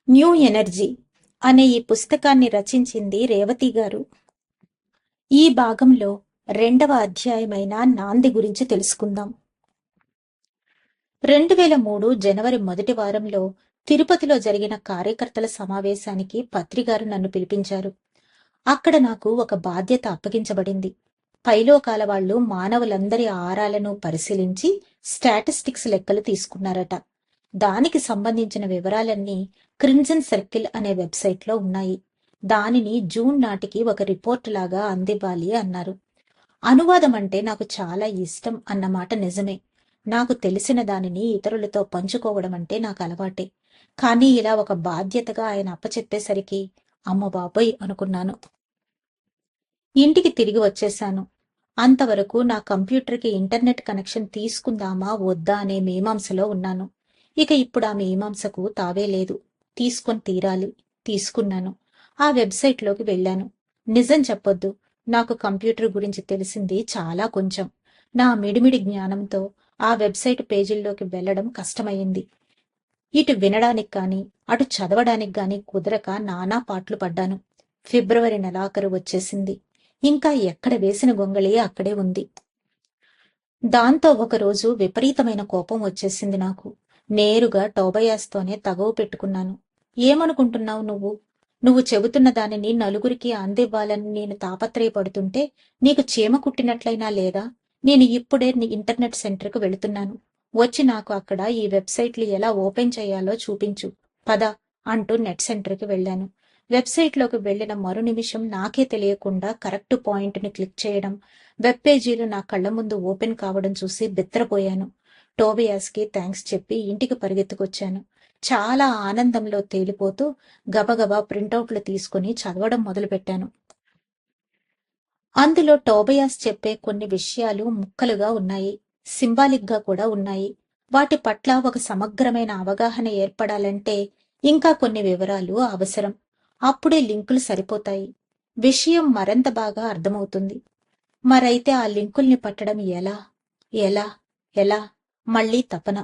New energy అనే ఈ పుస్తకాన్ని రచించింది రేవతి గారు. ఈ భాగంలో 2వ అధ్యాయమైన నాంది గురించి తెలుసుకుందాం. 2003 జనవరి మొదటి వారంలో తిరుపతిలో జరిగిన కార్యకర్తల సమావేశానికి పత్రిగారు నన్ను పిలిపించారు. అక్కడ నాకు ఒక బాధ్యత అప్పగించబడింది. పైలోకాల వాళ్ళు మానవులందరి ఆరాలను పరిశీలించి స్టాటిస్టిక్స్ లెక్కలు తీసుకున్నారట. దానికి సంబంధించిన వివరాలన్నీ క్రిమ్సన్ సర్కిల్ అనే వెబ్సైట్లో ఉన్నాయి. దానిని జూన్ నాటికి ఒక రిపోర్ట్ లాగా అందివ్వాలి అన్నారు. అనువాదం అంటే నాకు చాలా ఇష్టం అన్నమాట నిజమే. నాకు తెలిసిన దానిని ఇతరులతో పంచుకోవడం అంటే నాకు అలవాటే. కానీ ఇలా ఒక బాధ్యతగా ఆయన అప్పచెప్పేసరికి అమ్మ బాబోయ్ అనుకున్నాను. ఇంటికి తిరిగి వచ్చేశాను. అంతవరకు నా కంప్యూటర్కి ఇంటర్నెట్ కనెక్షన్ తీసుకుందామా వద్దా అనే మీమాంసలో ఉన్నాను. ఇక ఇప్పుడు ఆ మీమాంసకు తావే లేదు. తీసుకొని తీరాలి. తీసుకున్నాను. ఆ వెబ్సైట్లోకి వెళ్ళాను. నిజం చెప్పొద్దు, నాకు కంప్యూటర్ గురించి తెలిసింది చాలా కొంచెం. నా మిడిమిడి జ్ఞానంతో ఆ వెబ్సైట్ పేజీల్లోకి వెళ్లడం కష్టమయ్యింది. ఇటు వినడానికి కానీ అటు చదవడానికి కానీ కుదరక నానా పాట్లు పడ్డాను. ఫిబ్రవరి నెలాఖరు వచ్చేసింది. ఇంకా ఎక్కడ వేసిన గొంగళి అక్కడే ఉంది. దాంతో ఒకరోజు విపరీతమైన కోపం వచ్చేసింది నాకు. నేరుగా టోబయాస్తోనే తగవు పెట్టుకున్నాను. ఏమనుకుంటున్నావు నువ్వు? నువ్వు చెబుతున్న దానిని నలుగురికి అందివ్వాలని నేను తాపత్రయపడుతుంటే నీకు చీమ కుట్టినట్లయినా లేదా? నేను ఇప్పుడే నీ ఇంటర్నెట్ సెంటర్కు వెళుతున్నాను. వచ్చి నాకు అక్కడ ఈ వెబ్సైట్లు ఎలా ఓపెన్ చేయాలో చూపించు. పద అంటూ నెట్ సెంటర్కి వెళ్ళాను. వెబ్సైట్లోకి వెళ్లిన మరు నిమిషం నాకే తెలియకుండా కరెక్ట్ పాయింట్ని క్లిక్ చేయడం, వెబ్ పేజీలు నా కళ్ల ముందు ఓపెన్ కావడం చూసి బిత్తరపోయాను. టోబియాస్కి థ్యాంక్స్ చెప్పి ఇంటికి పరిగెత్తుకొచ్చాను. చాలా ఆనందంలో తేలిపోతూ గబగబా ప్రింటౌట్లు తీసుకుని చదవడం మొదలుపెట్టాను. అందులో టోబియాస్ చెప్పే కొన్ని విషయాలు ముక్కలుగా ఉన్నాయి, సింబాలిక్ గా కూడా ఉన్నాయి. వాటి పట్ల ఒక సమగ్రమైన అవగాహన ఏర్పడాలంటే ఇంకా కొన్ని వివరాలు అవసరం. అప్పుడే లింకులు సరిపోతాయి. విషయం మరింత బాగా అర్థమవుతుంది. మరైతే ఆ లింకుల్ని పట్టడం ఎలా ఎలా ఎలా? మళ్లీ తపన.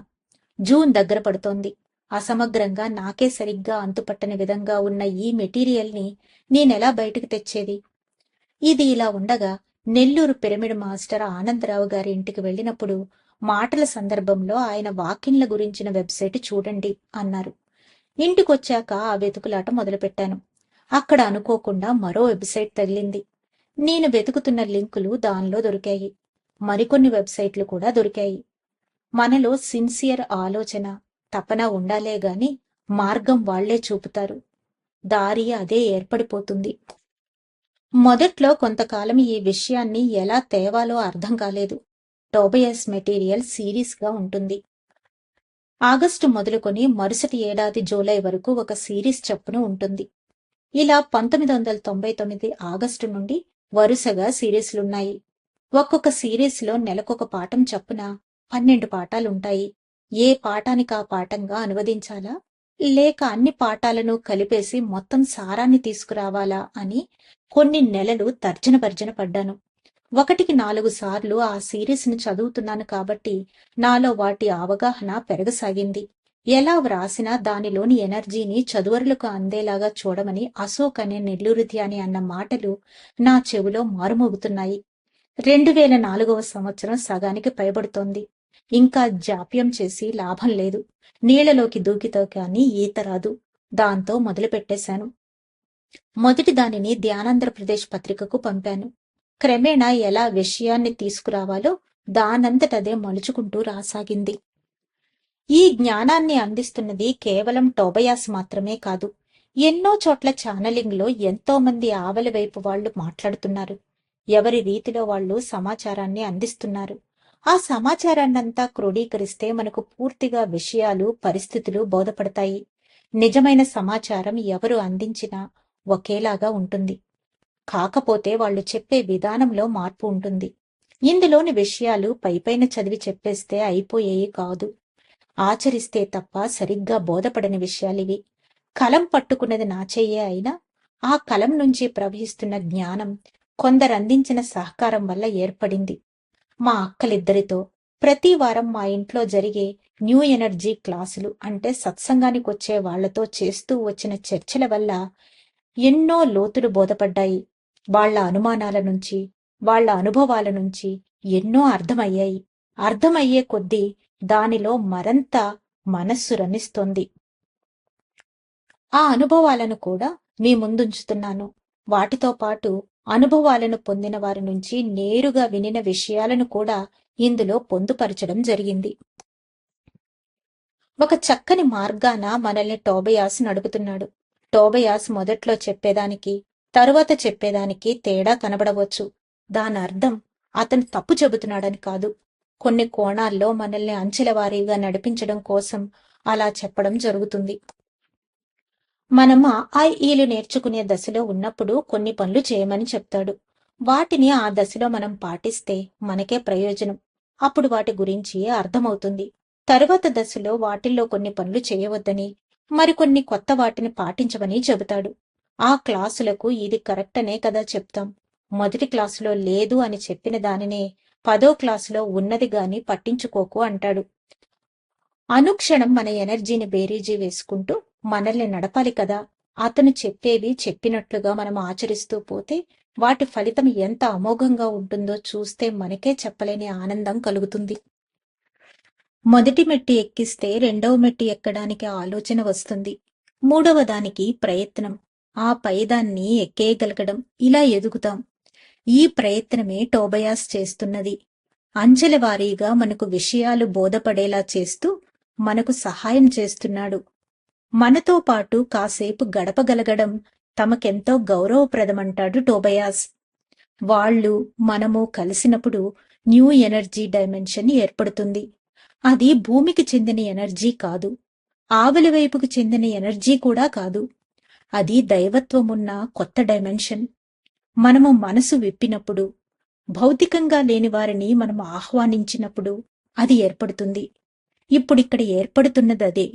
జూన్ దగ్గర పడుతోంది. అసమగ్రంగా నాకే సరిగ్గా అంతుపట్టని విధంగా ఉన్న ఈ మెటీరియల్ని నేనెలా బయటకు తెచ్చేది? ఇది ఇలా ఉండగా నెల్లూరు పిరమిడ్ మాస్టర్ ఆనందరావు గారి ఇంటికి వెళ్ళినప్పుడు మాటల సందర్భంలో ఆయన వాకిన్ల గురించిన వెబ్సైట్ చూడండి అన్నారు. ఇంటికొచ్చాక ఆ వెతుకులాట మొదలుపెట్టాను. అక్కడ అనుకోకుండా మరో వెబ్సైట్ తగిలింది. నేను వెతుకుతున్న లింకులు దానిలో దొరికాయి. మరికొన్ని వెబ్సైట్లు కూడా దొరికాయి. మనలో సిన్సియర్ ఆలోచన, తపన ఉండాలే గాని మార్గం వాళ్లే చూపుతారు. దారి అదే ఏర్పడిపోతుంది. మొదట్లో కొంతకాలం ఈ విషయాన్ని ఎలా తేవాలో అర్థం కాలేదు. టోబియాస్ మెటీరియల్ సిరీస్గా ఉంటుంది. ఆగస్టు మొదలుకొని మరుసటి ఏడాది జూలై వరకు ఒక సిరీస్ చొప్పున ఉంటుంది. ఇలా 1999 ఆగస్టు నుండి వరుసగా సిరీస్లున్నాయి. ఒక్కొక్క సిరీస్లో నెలకొక పాఠం చొప్పున 12 పాఠాలుంటాయి. ఏ పాఠానికి ఆ పాఠంగా అనువదించాలా, లేక అన్ని పాఠాలను కలిపేసి మొత్తం సారాన్ని తీసుకురావాలా అని కొన్ని నెలలు తర్జన భర్జన పడ్డాను. 1-4 సార్లు ఆ సిరీస్ని చదువుతున్నాను కాబట్టి నాలో వాటి అవగాహన పెరగసాగింది. ఎలా వ్రాసినా దానిలోని ఎనర్జీని చదువరులకు అందేలాగా చూడమని అశోక్ అనే నెల్లూరు ధ్యాని అన్న మాటలు నా చెవిలో మారుమోగుతున్నాయి. 2004వ సంవత్సరం సగానికి పైబడుతోంది. ఇంకా జాప్యం చేసి లాభం లేదు. నీళ్లలోకి దూకితో కానీ ఈత రాదు. దాంతో మొదలుపెట్టేశాను. మొదటి దానిని ధ్యానాంధ్రప్రదేశ్ పత్రికకు పంపాను. క్రమేణా ఎలా విషయాన్ని తీసుకురావాలో దానంతటదే మలుచుకుంటూ రాసాగింది. ఈ జ్ఞానాన్ని అందిస్తున్నది కేవలం టోబయాస్ మాత్రమే కాదు. ఎన్నో చోట్ల ఛానలింగ్లో ఎంతో మంది ఆవలి వైపు వాళ్లు మాట్లాడుతున్నారు. ఎవరి రీతిలో వాళ్లు సమాచారాన్ని అందిస్తున్నారు. ఆ సమాచారాన్నంతా క్రోడీకరిస్తే మనకు పూర్తిగా విషయాలు, పరిస్థితులు బోధపడతాయి. నిజమైన సమాచారం ఎవరు అందించినా ఒకేలాగా ఉంటుంది. కాకపోతే వాళ్లు చెప్పే విధానంలో మార్పు ఉంటుంది. ఇందులోని విషయాలు పైపైన చదివి చెప్పేస్తే అయిపోయేవి కాదు. ఆచరిస్తే తప్ప సరిగ్గా బోధపడని విషయాలివి. కలం పట్టుకున్నది నా చెయ్యే అయినా ఆ కలం నుంచి ప్రవహిస్తున్న జ్ఞానం కొందరందించిన సహకారం వల్ల ఏర్పడింది. మా అక్కలిద్దరితో, ప్రతి వారం మా ఇంట్లో జరిగే న్యూ ఎనర్జీ క్లాసులు అంటే సత్సంగానికి వచ్చే వాళ్లతో చేస్తూ వచ్చిన చర్చల వల్ల ఎన్నో లోతులు బోధపడ్డాయి. వాళ్ళ అనుమానాల నుంచి, వాళ్ళ అనుభవాల నుంచి ఎన్నో అర్థమయ్యాయి. అర్థమయ్యే కొద్దీ దానిలో మరంత మనస్సు రమిస్తోంది. ఆ అనుభవాలను కూడా మీ ముందుంచుతున్నాను. వాటితో పాటు అనుభవాలను పొందిన వారి నుంచి నేరుగా వినిన విషయాలను కూడా ఇందులో పొందుపరచడం జరిగింది. ఒక చక్కని మార్గాన మనల్ని టోబయాస్ నడుపుతున్నాడు. టోబయాస్ మొదట్లో చెప్పేదానికి, తరువాత చెప్పేదానికి తేడా కనబడవచ్చు. దాని అర్థం అతను తప్పు చెబుతున్నాడని కాదు. కొన్ని కోణాల్లో మనల్ని అంచెల వారీగా నడిపించడం కోసం అలా చెప్పడం జరుగుతుంది. మనం ఆ ఈలు నేర్చుకునే దశలో ఉన్నప్పుడు కొన్ని పనులు చేయమని చెప్తాడు. వాటిని ఆ దశలో మనం పాటిస్తే మనకే ప్రయోజనం. అప్పుడు వాటి గురించి అర్థమవుతుంది. తరువాత దశలో వాటిల్లో కొన్ని పనులు చేయవద్దని, మరికొన్ని కొత్త వాటిని పాటించమని చెబుతాడు. ఆ క్లాసులకు ఇది కరెక్ట్ అనే కదా చెప్తాం. మొదటి క్లాసులో లేదు అని చెప్పిన దానినే 10వ క్లాసులో ఉన్నది గాని పట్టించుకోకు అంటాడు. అనుక్షణం మన ఎనర్జీని బేరీజీ వేసుకుంటూ మనల్ని నడపాలి కదా. అతను చెప్పేవి చెప్పినట్లుగా మనం ఆచరిస్తూ పోతే వాటి ఫలితం ఎంత అమోఘంగా ఉంటుందో చూస్తే మనకే చెప్పలేని ఆనందం కలుగుతుంది. మొదటి మెట్టు ఎక్కిస్తే రెండవ మెట్టు ఎక్కడానికి ఆలోచన వస్తుంది. మూడవ దానికి ప్రయత్నం, ఆ పైదాన్ని ఎక్కేయగలగడం, ఇలా ఎదుగుతాం. ఈ ప్రయత్నమే టోబయాస్ చేస్తున్నది. అంచెల వారీగా మనకు విషయాలు బోధపడేలా చేస్తూ మనకు సహాయం చేస్తున్నాడు. మనతో పాటు కాసేపు గడపగలగడం తమకెంతో గౌరవప్రదమంటాడు టోబయాస్. వాళ్ళు మనము కలిసినప్పుడు న్యూ ఎనర్జీ డైమెన్షన్ ఏర్పడుతుంది. అది భూమికి చెందిన ఎనర్జీ కాదు, ఆవలి వైపుకు చెందిన ఎనర్జీ కూడా కాదు. అది దైవత్వమున్న కొత్త డైమెన్షన్. మనము మనసు విప్పినప్పుడు, భౌతికంగా లేని వారిని మనం ఆహ్వానించినప్పుడు అది ఏర్పడుతుంది. ఇప్పుడిక్కడ ఏర్పడుతున్నది అదే.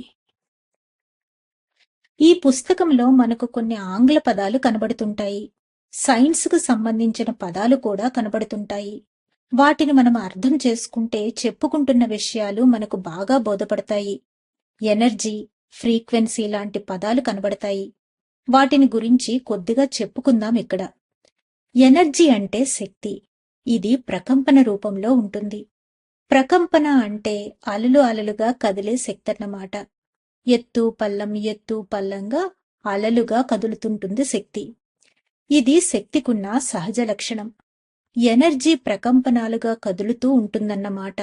ఈ పుస్తకంలో మనకు కొన్ని ఆంగ్ల పదాలు కనబడుతుంటాయి. సైన్స్కు సంబంధించిన పదాలు కూడా కనబడుతుంటాయి. వాటిని మనం అర్థం చేసుకుంటే చెప్పుకుంటున్న విషయాలు మనకు బాగా బోధపడతాయి. ఎనర్జీ, ఫ్రీక్వెన్సీ లాంటి పదాలు కనబడతాయి. వాటిని గురించి కొద్దిగా చెప్పుకుందాం ఇక్కడ. ఎనర్జీ అంటే శక్తి. ఇది ప్రకంపన రూపంలో ఉంటుంది. ప్రకంపన అంటే అలలు అలలుగా కదిలే శక్తి అన్నమాట. ఎత్తు పల్లంగా అలలుగా కదులుతుంటుంది శక్తి. ఇది శక్తికున్న సహజ లక్షణం. ఎనర్జీ ప్రకంపనాలుగా కదులుతూ ఉంటుందన్నమాట.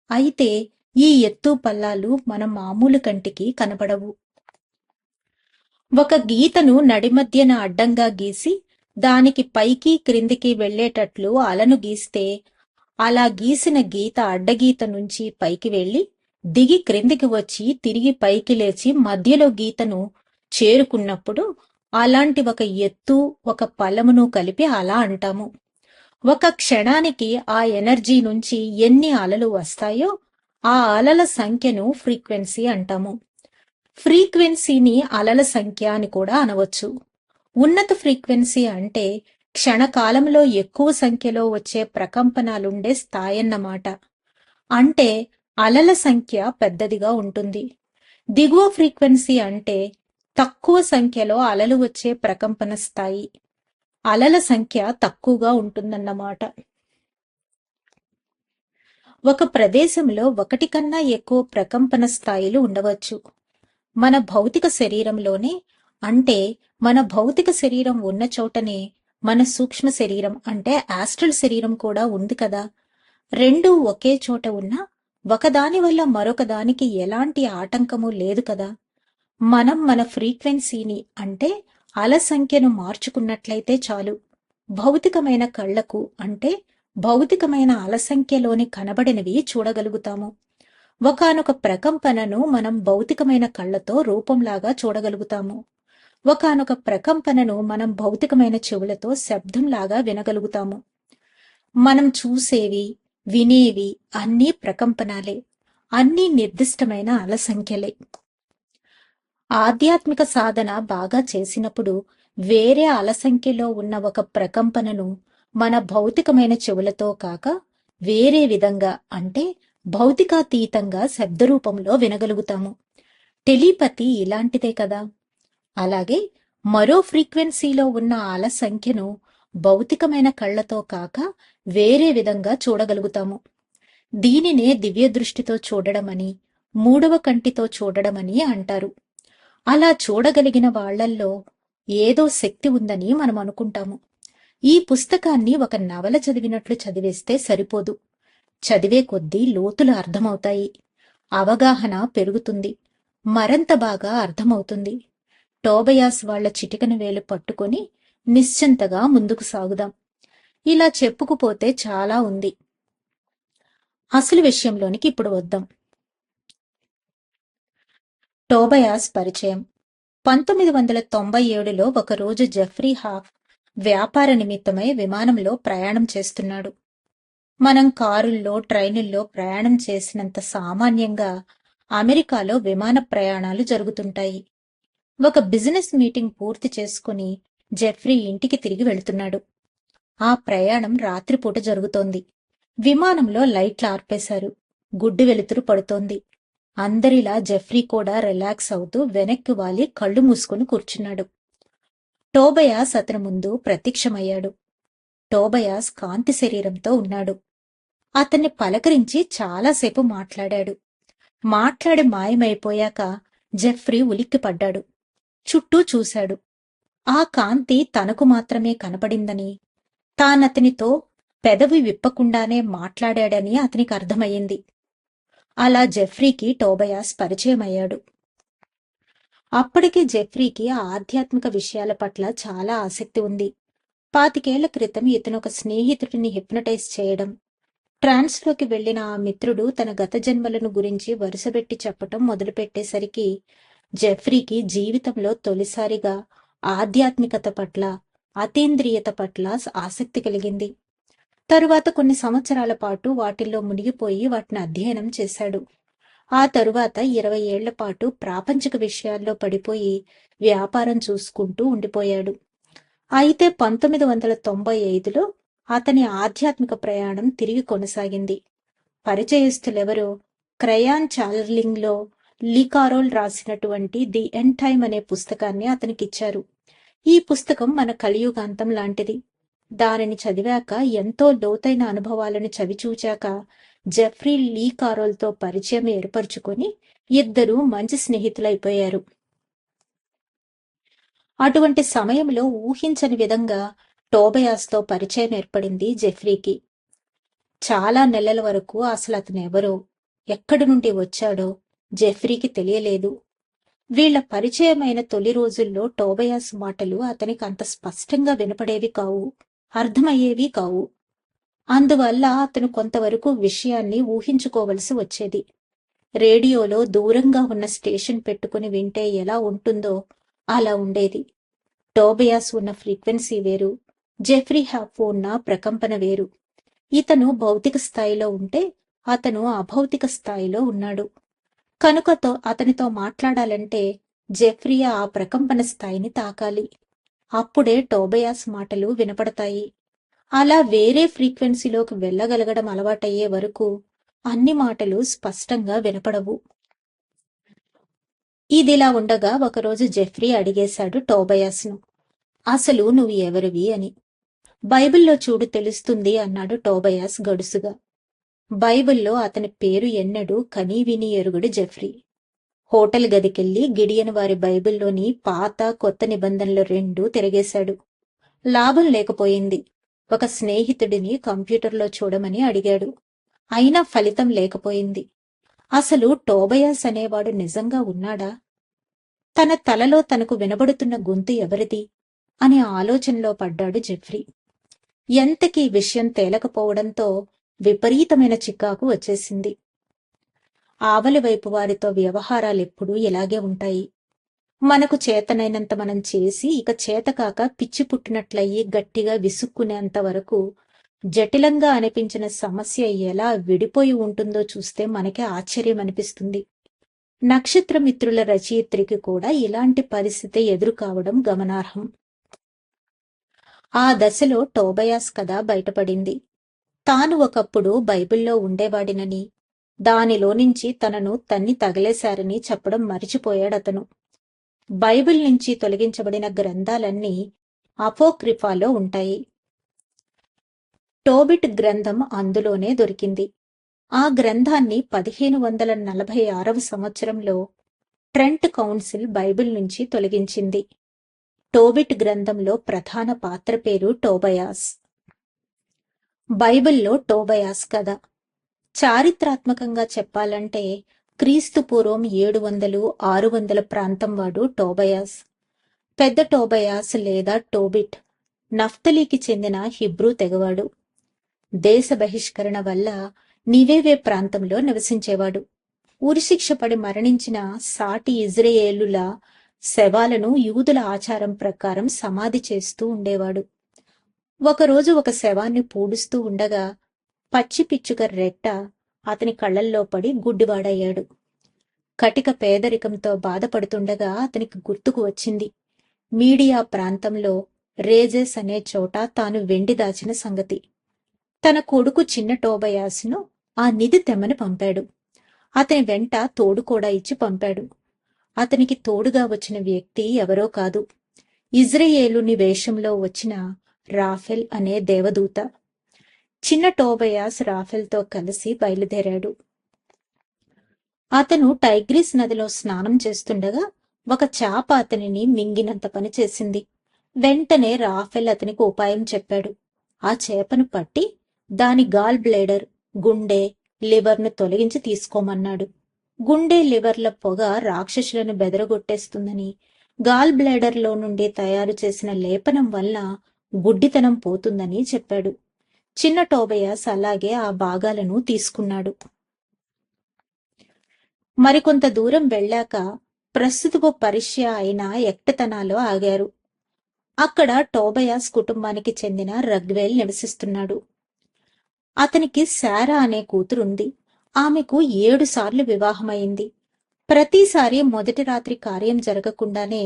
అయితే ఈ ఎత్తు పల్లాలు మన మామూలు కంటికి కనబడవు. ఒక గీతను నడిమధ్యన అడ్డంగా గీసి దానికి పైకి క్రిందికి వెళ్లేటట్లు అలను గీస్తే అలా గీసిన గీత అడ్డగీత నుంచి పైకి వెళ్లి దిగి క్రిందికి వచ్చి తిరిగి పైకి లేచి మధ్యలో గీతను చేరుకున్నప్పుడు అలాంటి ఒక ఎత్తు ఒక పల్లమును కలిపి అలా అంటాము. ఒక క్షణానికి ఆ ఎనర్జీ నుంచి ఎన్ని అలలు వస్తాయో ఆ అలల సంఖ్యను ఫ్రీక్వెన్సీ అంటాము. ఫ్రీక్వెన్సీని అలల సంఖ్య అని కూడా అనవచ్చు. ఉన్నత ఫ్రీక్వెన్సీ అంటే క్షణకాలంలో ఎక్కువ సంఖ్యలో వచ్చే ప్రకంపనాలుండే స్థాయన్నమాట. అంటే అలల సంఖ్య పెద్దదిగా ఉంటుంది. దిగువ ఫ్రీక్వెన్సీ అంటే తక్కువ సంఖ్యలో అలలు వచ్చే ప్రకంపన స్థాయి. అలల సంఖ్య తక్కువగా ఉంటుందన్నమాట. ఒక ప్రదేశంలో ఒకటి కన్నా ఎక్కువ ప్రకంపన స్థాయిలు ఉండవచ్చు. మన భౌతిక శరీరంలోనే, అంటే మన భౌతిక శరీరం ఉన్న చోటనే మన సూక్ష్మ శరీరం అంటే ఆస్ట్రల్ శరీరం కూడా ఉంది కదా. రెండూ ఒకే చోట ఉన్నా ఒకదాని వల్ల మరొక దానికి ఎలాంటి ఆటంకము లేదు కదా. మనం మన ఫ్రీక్వెన్సీని అంటే అల సంఖ్యను మార్చుకున్నట్లయితే చాలు. భౌతికమైన కళ్లకు అంటే భౌతికమైన అల సంఖ్యలోని కనబడినవి చూడగలుగుతాము. ఒకానొక ప్రకంపనను మనం భౌతికమైన కళ్లతో రూపంలాగా చూడగలుగుతాము. ఒకానొక ప్రకంపనను మనం భౌతికమైన చెవులతో శబ్దంలాగా వినగలుగుతాము. మనం చూసేవి, వినేవి అన్నీ ప్రకంపనాలే. అన్నీ నిర్దిష్టమైన అల సంఖ్యలే. ఆధ్యాత్మిక సాధన బాగా చేసినప్పుడు వేరే అల సంఖ్యలో ఉన్న ఒక ప్రకంపనను మన భౌతికమైన చెవులతో కాక వేరే విధంగా అంటే భౌతికాతీతంగా శబ్దరూపంలో వినగలుగుతాము. టెలిపతి ఇలాంటిదే కదా. అలాగే మరో ఫ్రీక్వెన్సీలో ఉన్న అల సంఖ్యను భౌతికమైన కళ్లతో కాక వేరే విధంగా చూడగలుగుతాము. దీనినే దివ్య దృష్టితో చూడడమని, మూడవ కంటితో చూడడమని అంటారు. అలా చూడగలిగిన వాళ్ళల్లో ఏదో శక్తి ఉందని మనం అనుకుంటాము. ఈ పుస్తకాన్ని ఒక నవల చదివినట్లు చదివేస్తే సరిపోదు. చదివే కొద్దీ లోతులు అర్థమవుతాయి. అవగాహన పెరుగుతుంది. మరింత బాగా అర్థమవుతుంది. టోబయాస్ వాళ్ల చిటికెన వేలు పట్టుకొని నిశ్చింతగా ముందుకు సాగుదాం. ఇలా చెప్పుకుపోతే చాలా ఉంది. అసలు విషయంలోనికి ఇప్పుడు వద్దాం. టోబయాస్ పరిచయం. 1997లో ఒకరోజు జెఫ్రీ హాఫ్ వ్యాపార నిమిత్తమై విమానంలో ప్రయాణం చేస్తున్నాడు. మనం కారుల్లో, ట్రైనుల్లో ప్రయాణం చేసినంత సామాన్యంగా అమెరికాలో విమాన ప్రయాణాలు జరుగుతుంటాయి. ఒక బిజినెస్ మీటింగ్ పూర్తి చేసుకుని జెఫ్రీ ఇంటికి తిరిగి వెళుతున్నాడు. ఆ ప్రయాణం రాత్రిపూట జరుగుతోంది. విమానంలో లైట్లు ఆర్పేశారు. గుడ్డి వెలుతురు పడుతోంది. అందరిలా జెఫ్రీ కూడా రిలాక్స్ అవుతూ వెనక్కి వాలి కళ్ళు మూసుకుని కూర్చున్నాడు. టోబయాస్ అతని ముందు ప్రత్యక్షమయ్యాడు. టోబయాస్ కాంతి శరీరంతో ఉన్నాడు. అతన్ని పలకరించి చాలాసేపు మాట్లాడాడు. మాట్లాడి మాయమైపోయాక జెఫ్రీ ఉలిక్కిపడ్డాడు. చుట్టూ చూశాడు. ఆ కాంతి తనకు మాత్రమే కనపడిందని, తానతనితో పెదవి విప్పకుండానే మాట్లాడాడని అతనికి అర్థమయ్యింది. అలా జెఫ్రీకి టోబయాస్ పరిచయమయ్యాడు. అప్పటికి జెఫ్రీకి ఆధ్యాత్మిక విషయాల పట్ల చాలా ఆసక్తి ఉంది. 25 ఏళ్ల క్రితం ఇతనొక స్నేహితుడిని హిప్నటైజ్ చేయడం, ట్రాన్స్లోకి వెళ్లిన ఆ మిత్రుడు తన గత జన్మలను గురించి వరుసబెట్టి చెప్పటం మొదలుపెట్టేసరికి జెఫ్రీకి జీవితంలో తొలిసారిగా ఆధ్యాత్మికత పట్ల, అతీంద్రియత పట్ల ఆసక్తి కలిగింది. తరువాత కొన్ని సంవత్సరాల పాటు వాటిల్లో మునిగిపోయి వాటిని అధ్యయనం చేశాడు. ఆ తరువాత 20 ఏళ్ల పాటు ప్రాపంచిక విషయాల్లో పడిపోయి వ్యాపారం చూసుకుంటూ ఉండిపోయాడు. అయితే 1995లో అతని ఆధ్యాత్మిక ప్రయాణం తిరిగి కొనసాగింది. పరిచయస్తులెవరో క్రయాన్ చార్లింగ్లో లీ కారోల్ రాసినటువంటి ది ఎండ్ టైమ్ అనే పుస్తకాన్ని అతనికిచ్చారు. ఈ పుస్తకం మన కలియుగాంతం లాంటిది. దానిని చదివాక, ఎంతో లోతైన అనుభవాలను చవిచూచాక జెఫ్రీ లీ కారోల్తో పరిచయం ఏర్పరచుకొని ఇద్దరూ మంచి స్నేహితులైపోయారు. అటువంటి సమయంలో ఊహించని విధంగా టోబయాస్తో పరిచయం ఏర్పడింది జెఫ్రీకి. చాలా నెలల వరకు అసలు అతనెవరో, ఎక్కడి నుండి వచ్చాడో జెఫ్రీకి తెలియలేదు. వీళ్ల పరిచయమైన తొలి రోజుల్లో టోబయాస్ మాటలు అతనికి అంత స్పష్టంగా వినపడేవి కావు, అర్థమయ్యేవి కావు. అందువల్ల అతను కొంతవరకు విషయాన్ని ఊహించుకోవలసి వచ్చేది. రేడియోలో దూరంగా ఉన్న స్టేషన్ పెట్టుకుని వింటే ఎలా ఉంటుందో అలా ఉండేది. టోబయాస్ ఉన్న ఫ్రీక్వెన్సీ వేరు, జెఫ్రీ హాఫ్ ఉన్న ప్రకంపన వేరు. ఇతను భౌతిక స్థాయిలో ఉంటే అతను అభౌతిక స్థాయిలో ఉన్నాడు. కనుకతో అతనితో మాట్లాడాలంటే జెఫ్రీ ఆ ప్రకంపన స్థాయిని తాకాలి. అప్పుడే టోబయాస్ మాటలు వినపడతాయి. అలా వేరే ఫ్రీక్వెన్సీలోకి వెళ్ళగలగడం అలవాటయ్యే వరకు అన్ని మాటలు స్పష్టంగా వినపడవు. ఇదిలా ఉండగా ఒకరోజు జెఫ్రీ అడిగేశాడు టోబయాస్ను, అసలు నువ్వు ఎవరివి అని. బైబిల్లో చూడు తెలుస్తుంది అన్నాడు టోబయాస్ గడుసుగా. బైబిల్లో అతని పేరు ఎన్నడూ కనీ విని ఎరుగడు జెఫ్రీ. హోటల్ గదికెళ్లి గిడియన్ వారి బైబిల్లోని పాత కొత్త నిబంధనలు రెండూ తిరగేశాడు. లాభం లేకపోయింది. ఒక స్నేహితుడిని కంప్యూటర్లో చూడమని అడిగాడు. అయినా ఫలితం లేకపోయింది. అసలు టోబయాస్ అనేవాడు నిజంగా ఉన్నాడా? తన తలలో తనకు వినబడుతున్న గొంతు ఎవరిది అనే ఆలోచనలో పడ్డాడు జెఫ్రీ. ఎంతకీ విషయం తేలకపోవడంతో విపరీతమైన చికాకు వచ్చేసింది. ఆవలి వైపు వారితో వ్యవహారాలెప్పుడూ ఇలాగే ఉంటాయి. మనకు చేతనైనంత మనం చేసి ఇక చేతకాక పిచ్చి పుట్టినట్లయి గట్టిగా విసుక్కునేంత వరకు జటిలంగా అనిపించిన సమస్య ఎలా విడిపోయి ఉంటుందో చూస్తే మనకే ఆశ్చర్యం అనిపిస్తుంది. నక్షత్రమిత్రుల రచయిత్రికి కూడా ఇలాంటి పరిస్థితి ఎదురు కావడం గమనార్హం. ఆ దశలో టోబయాస్ కథ బయటపడింది. తాను ఒకప్పుడు బైబిల్లో ఉండేవాడినని, దానిలో నుంచి తనను తన్ని తగిలేశారని చెప్పడం మరిచిపోయాడతను. బైబిల్ నుంచి తొలగించబడిన గ్రంథాలన్నీ అపోక్రిఫాలో ఉంటాయి. టోబిట్ గ్రంథం అందులోనే దొరికింది. ఆ గ్రంథాన్ని 1546వ సంవత్సరంలో ట్రెంట్ కౌన్సిల్ బైబిల్ నుంచి తొలగించింది. టోబిట్ గ్రంథంలో ప్రధాన పాత్ర పేరు టోబయాస్. బైబిల్లో టోబయాస్ కథ. చారిత్రాత్మకంగా చెప్పాలంటే క్రీస్తు పూర్వం 700, 600 ప్రాంతం వాడు టోబయాస్. పెద్ద టోబయాస్ లేదా టోబిట్ నఫ్తలీకి చెందిన హిబ్రూ తెగవాడు. దేశ బహిష్కరణ వల్ల నివేవే ప్రాంతంలో నివసించేవాడు. ఉరిశిక్ష పడి మరణించిన సాటి ఇజ్రాయేలుల శవాలను యూదుల ఆచారం ప్రకారం సమాధి చేస్తూ ఉండేవాడు. ఒకరోజు ఒక శవాన్ని పూడుస్తూ ఉండగా పచ్చి పిచ్చుక రెట్ట అతని కళ్ళల్లో పడి గుడ్డివాడయ్యాడు. కటిక పేదరికంతో బాధపడుతుండగా అతనికి గుర్తుకు వచ్చింది మీడియా ప్రాంతంలో రేజెస్ అనే చోట తాను వెండి దాచిన సంగతి. తన కొడుకు చిన్న టోబయాసును ఆ నిధి తెమ్మని పంపాడు. అతని వెంట తోడు కూడా ఇచ్చి పంపాడు. అతనికి తోడుగా వచ్చిన వ్యక్తి ఎవరో కాదు, ఇజ్రాయేలుని వేషంలో వచ్చిన రాఫెల్ అనే దేవదూత. చిన్న టోబయాస్ రాఫెల్తో కలిసి బయలుదేరాడు. అతను టైగ్రిస్ నదిలో స్నానం చేస్తుండగా ఒక చాప అతనిని మింగినంత పని చేసింది. వెంటనే రాఫెల్ అతనికి ఉపాయం చెప్పాడు. ఆ చేపను పట్టి దాని గాల్ బ్లేడర్, గుండె, లివర్ను తొలగించి తీసుకోమన్నాడు. గుండె, లివర్ల పొగ రాక్షసులను బెదరగొట్టేస్తుందని, గాల్ బ్లేడర్లో నుండి తయారు చేసిన లేపనం వల్ల గుడ్డితనం పోతుందని చెప్పాడు. చిన్న టోబయాస్ అలాగే ఆ భాగాలను తీసుకున్నాడు. మరికొంత దూరం వెళ్ళాక ప్రస్తుతపు పర్షియా అయిన ఎక్టతనాలో ఆగారు. అక్కడ టోబయాస్ కుటుంబానికి చెందిన రగ్వేల్ నివసిస్తున్నాడు. అతనికి శారా అనే కూతురుంది. ఆమెకు 7 సార్లు వివాహమైంది. ప్రతిసారి మొదటి రాత్రి కార్యం జరగకుండానే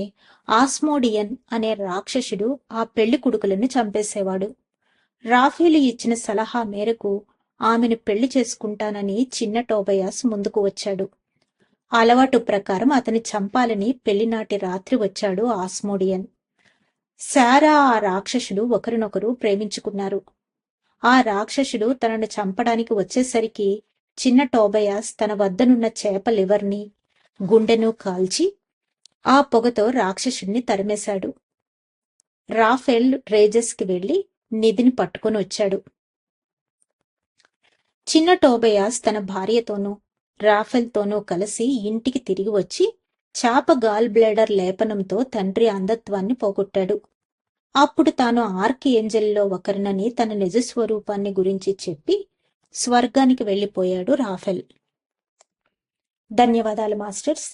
ఆస్మోడియన్ అనే రాక్షసుడు ఆ పెళ్లి కొడుకులను చంపేసేవాడు. రాఫేలు ఇచ్చిన సలహా మేరకు ఆమెను పెళ్లి చేసుకుంటానని చిన్న టోబయాస్ ముందుకు వచ్చాడు. అలవాటు ప్రకారం అతని చంపాలని పెళ్లినాటి రాత్రి వచ్చాడు ఆస్మోడియన్. శారా ఆ రాక్షసుడు ఒకరినొకరు ప్రేమించుకున్నారు. ఆ రాక్షసుడు తనను చంపడానికి వచ్చేసరికి చిన్న టోబయాస్ తన వద్దనున్న చేప లివర్ని, గుండెను కాల్చి ఆ పొగతో రాక్షసుడిని తరిమేశాడు. రాఫెల్ రేజెస్కి వెళ్లి నిధిని పట్టుకొని వచ్చాడు. చిన్న టోబయాస్ తన భార్యతోనూ రాఫెల్తోనూ కలిసి ఇంటికి తిరిగి వచ్చి చాప గాల్ బ్లేడర్ లేపనంతో తండ్రి అంధత్వాన్ని పోగొట్టాడు. అప్పుడు తాను ఆర్క్ ఏంజెల్లో ఒకరినని తన నిజస్వరూపాన్ని గురించి చెప్పి స్వర్గానికి వెళ్లిపోయాడు రాఫెల్. ధన్యవాదాలు మాస్టర్స్.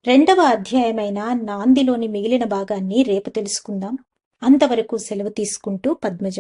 2వ అధ్యాయమైన నాందిలోని మిగిలిన భాగాన్ని రేపు తెలుసుకుందాం. అంతవరకు సెలవు తీసుకుంటూ పద్మజ.